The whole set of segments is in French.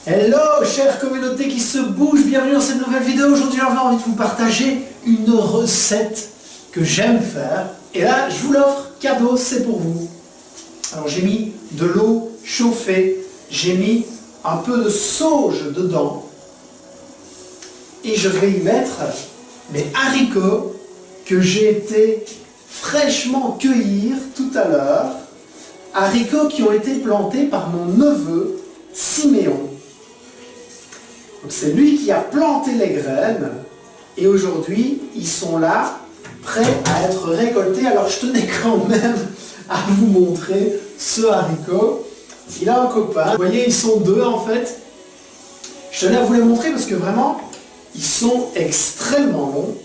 Hello, chère communauté qui se bouge, bienvenue dans cette nouvelle vidéo. Aujourd'hui, j'avais envie de vous partager une recette que j'aime faire. Et là, je vous l'offre, cadeau, c'est pour vous. Alors, j'ai mis de l'eau chauffée, j'ai mis un peu de sauge dedans. Et je vais y mettre mes haricots que j'ai été fraîchement cueillir tout à l'heure. Haricots qui ont été plantés par mon neveu Siméon. C'est lui qui a planté les graines et aujourd'hui ils sont là, prêts à être récoltés. Alors je tenais quand même à vous montrer ce haricot. Il a un copain, vous voyez ils sont deux en fait. Je tenais à vous les montrer parce que vraiment ils sont extrêmement longs.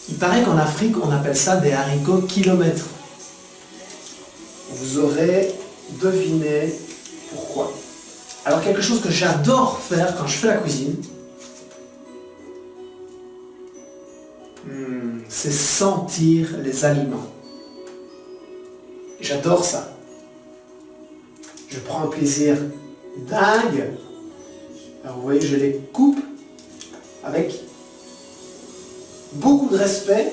Il paraît qu'en Afrique on appelle ça des haricots kilomètres. Vous aurez deviné pourquoi. Alors quelque chose que j'adore faire quand je fais la cuisine, c'est sentir les aliments. J'adore ça. Je prends un plaisir dingue. Alors vous voyez, je les coupe avec beaucoup de respect.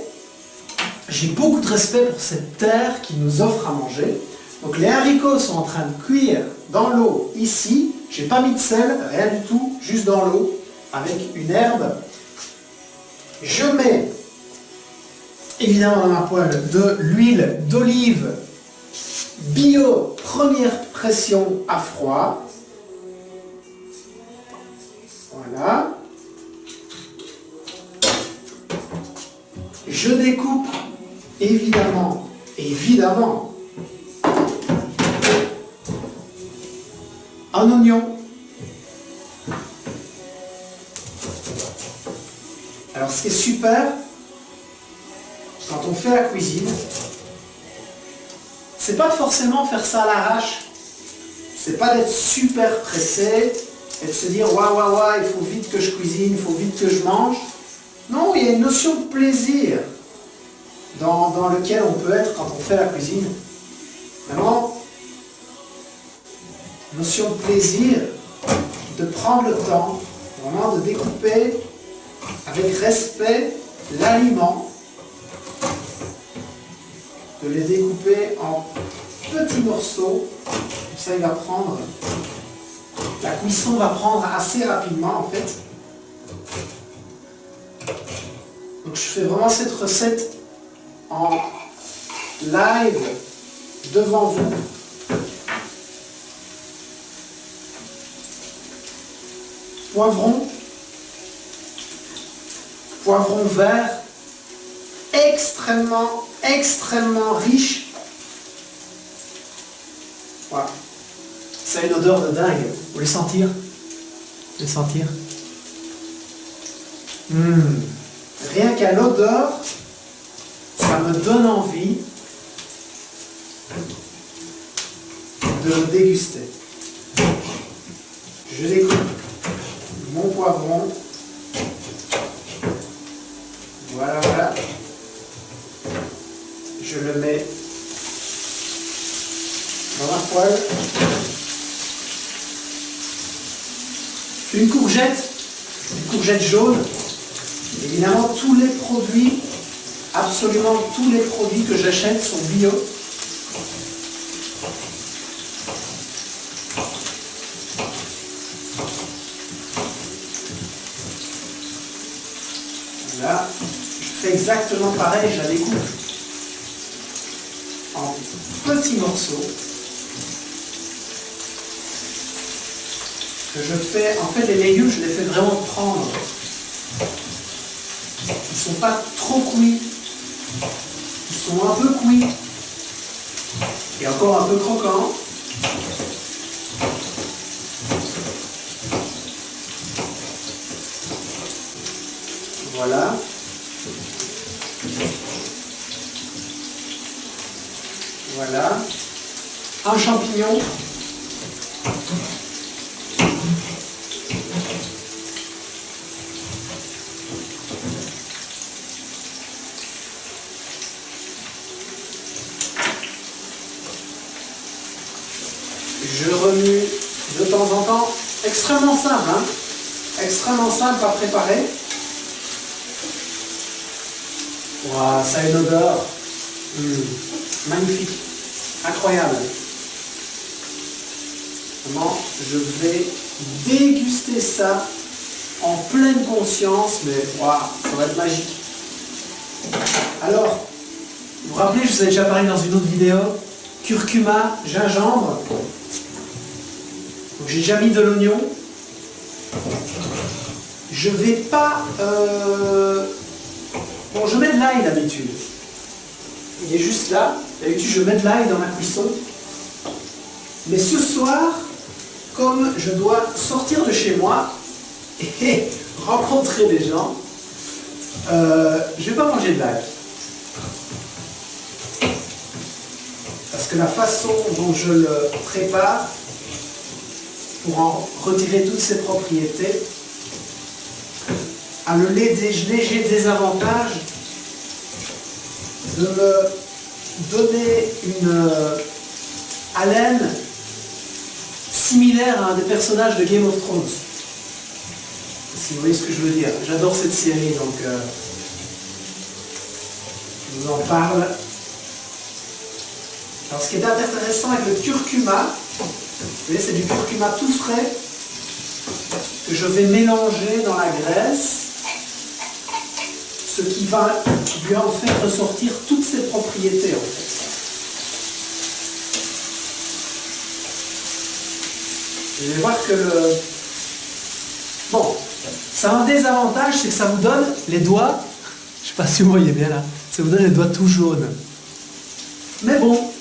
J'ai beaucoup de respect pour cette terre qui nous offre à manger. Donc les haricots sont en train de cuire dans l'eau ici. J'ai pas mis de sel, rien du tout, juste dans l'eau, avec une herbe. Je mets évidemment dans ma poêle de l'huile d'olive bio, première pression à froid. Voilà. Je découpe évidemment, un oignon. Alors ce qui est super, quand on fait la cuisine, c'est pas forcément faire ça à l'arrache. C'est pas d'être super pressé et de se dire waouh, il faut vite que je cuisine, il faut vite que je mange. Non, il y a une notion de plaisir dans lequel on peut être quand on fait la cuisine. Vraiment, notion de plaisir, de prendre le temps, vraiment de découper avec respect l'aliment, de les découper en petits morceaux, comme ça il va prendre, la cuisson va prendre assez rapidement en fait. Donc je fais vraiment cette recette en live devant vous. Poivron vert, extrêmement riche. Voilà. Ça a une odeur de dingue. Vous voulez sentir? Vous voulez sentir? Rien qu'à l'odeur, ça me donne envie de le déguster. Je découpe mon poivron. Voilà. Je le mets dans la poêle. Une courgette jaune. Évidemment, absolument tous les produits que j'achète sont bio. Là, je fais exactement pareil, je la découpe en petits morceaux. En fait, les légumes, je les fais vraiment prendre. Ils ne sont pas trop cuits. Ils sont un peu cuits. Et encore un peu croquants. Voilà. Voilà. Un champignon. Je remue de temps en temps Extrêmement simple, hein? Extrêmement simple à préparer. Waouh, ça a une odeur magnifique, incroyable. Vraiment, je vais déguster ça en pleine conscience, mais waouh, ça va être magique. Alors, vous vous rappelez, je vous avais déjà parlé dans une autre vidéo, curcuma, gingembre. Donc j'ai déjà mis de l'oignon. Je vais pas... Bon, je mets de l'ail d'habitude. Il est juste là. D'habitude, je mets de l'ail dans ma cuisson. Mais ce soir, comme je dois sortir de chez moi et rencontrer des gens, je ne vais pas manger de l'ail. Parce que la façon dont je le prépare, pour en retirer toutes ses propriétés, a le léger désavantage de me donner une haleine similaire à un des personnages de Game of Thrones. Si vous voyez ce que je veux dire. J'adore cette série, donc je vous en parle. Alors ce qui est intéressant avec le curcuma, vous voyez, c'est du curcuma tout frais que je vais mélanger dans la graisse, ce qui va lui en faire ressortir toutes ses propriétés en fait. Vous allez voir que le... Bon, ça a un désavantage, c'est que ça vous donne les doigts, je ne sais pas si vous voyez bien là, ça vous donne les doigts tout jaunes. Mais bon,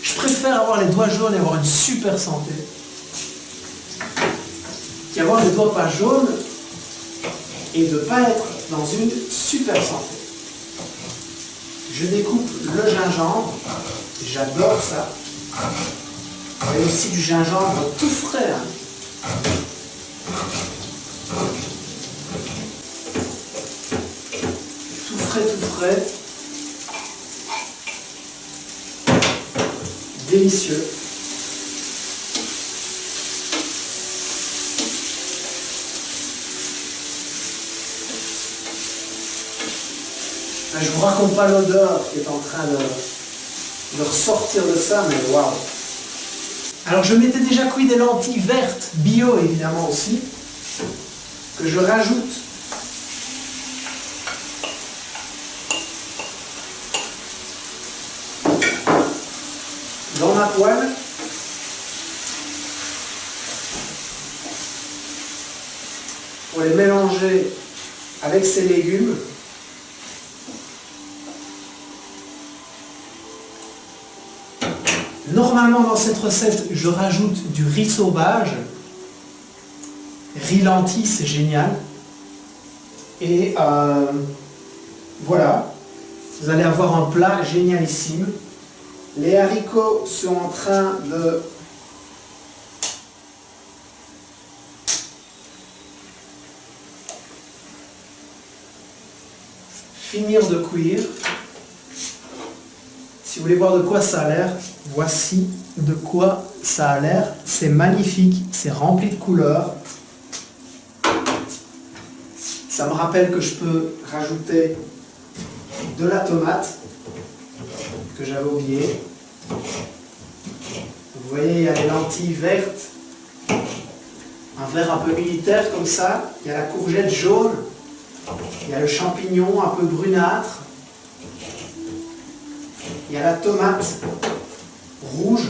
je préfère avoir les doigts jaunes et avoir une super santé qu'avoir les doigts pas jaunes et de ne pas être dans une super santé. Je découpe le gingembre, j'adore ça. Il y a aussi du gingembre tout frais. Hein. Tout frais, tout frais. Délicieux. Là, je ne vous raconte pas l'odeur qui est en train de ressortir de ça, mais waouh! Alors je m'étais déjà cuit des lentilles vertes, bio évidemment aussi, que je rajoute dans ma poêle. Pour les mélanger avec ces légumes. Normalement dans cette recette, je rajoute du riz sauvage. Riz lentilles, c'est génial. Et voilà, vous allez avoir un plat génialissime. Les haricots sont en train de finir de cuire. Si vous voulez voir de quoi ça a l'air, voici de quoi ça a l'air. C'est magnifique, c'est rempli de couleurs. Ça me rappelle que je peux rajouter de la tomate, que j'avais oublié. Vous voyez, il y a les lentilles vertes, un vert un peu militaire comme ça. Il y a la courgette jaune, il y a le champignon un peu brunâtre. Il y a la tomate rouge.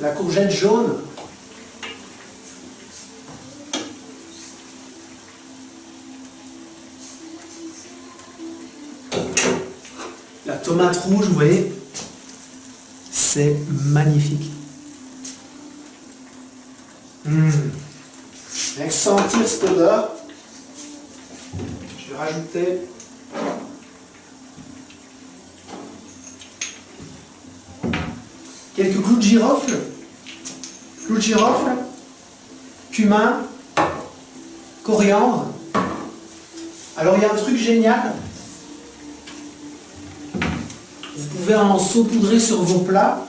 La courgette jaune. La tomate rouge, vous voyez, c'est magnifique. Avec sentir cette odeur, je vais rajouter quelques clous de girofle, cumin, coriandre. Alors il y a un truc génial, vous pouvez en saupoudrer sur vos plats.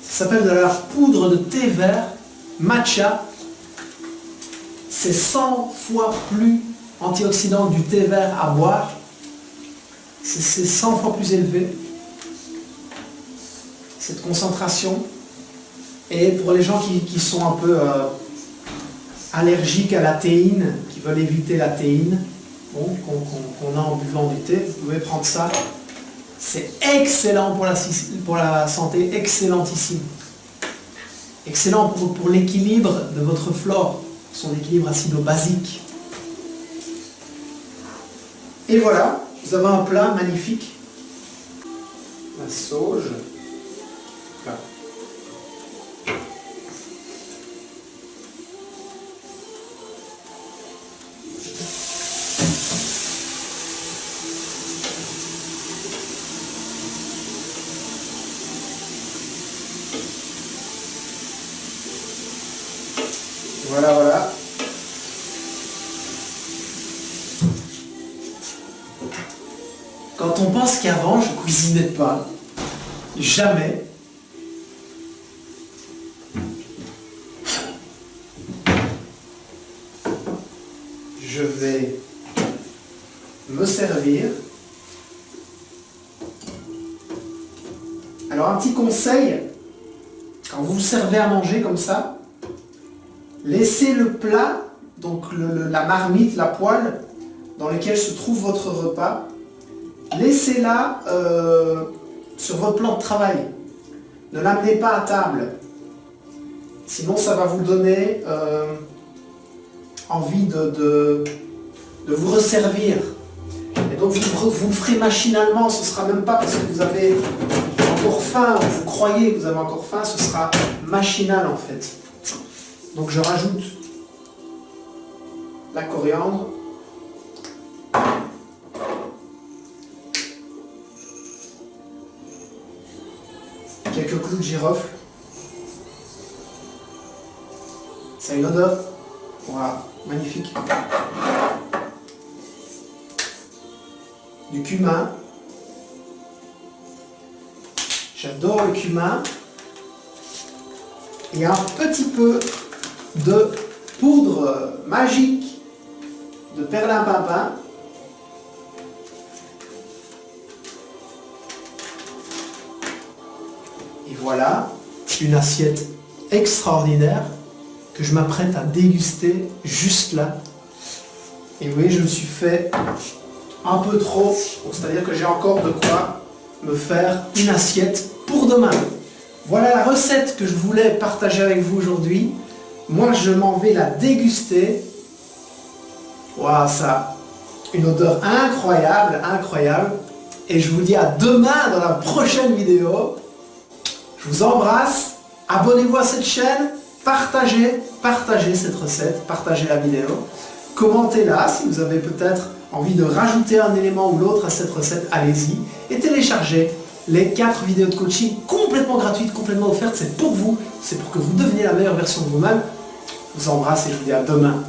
Ça s'appelle de la poudre de thé vert matcha. C'est 100 fois plus antioxydant du thé vert à boire. C'est 100 fois plus élevé, cette concentration. Et pour les gens qui sont un peu allergiques à la théine, qui veulent éviter la théine, bon, qu'on a en buvant du thé, vous pouvez prendre ça. C'est excellent pour la santé, excellentissime. Excellent pour l'équilibre de votre flore, son équilibre acido-basique. Et voilà, vous avez un plat magnifique. La sauge. Là. Voilà, voilà. Quand on pense qu'avant, je cuisinais pas, jamais. Je vais me servir. Alors un petit conseil, quand vous vous servez à manger comme ça, laissez le plat, donc la marmite, la poêle, dans laquelle se trouve votre repas, laissez-la sur votre plan de travail. Ne l'amenez pas à table. Sinon, ça va vous donner envie de vous resservir. Et donc, vous le ferez machinalement. Ce ne sera même pas parce que vous avez encore faim, ou vous croyez que vous avez encore faim, ce sera machinal en fait. Donc, je rajoute la coriandre. Quelques clous de girofle. Ça a une odeur. Voilà, magnifique. Du cumin. J'adore le cumin. Et un petit peu de poudre magique de perlimpinpin. Et voilà, une assiette extraordinaire que je m'apprête à déguster juste là. Et oui, je me suis fait un peu trop, c'est-à-dire que j'ai encore de quoi me faire une assiette pour demain. Voilà la recette que je voulais partager avec vous aujourd'hui. Moi, je m'en vais la déguster. Waouh, ça, une odeur incroyable, incroyable. Et je vous dis à demain dans la prochaine vidéo. Je vous embrasse, abonnez-vous à cette chaîne, partagez cette recette, partagez la vidéo, commentez-la si vous avez peut-être envie de rajouter un élément ou l'autre à cette recette, allez-y, et téléchargez les 4 vidéos de coaching complètement gratuites, complètement offertes, c'est pour vous, c'est pour que vous deveniez la meilleure version de vous-même. Je vous embrasse et je vous dis à demain.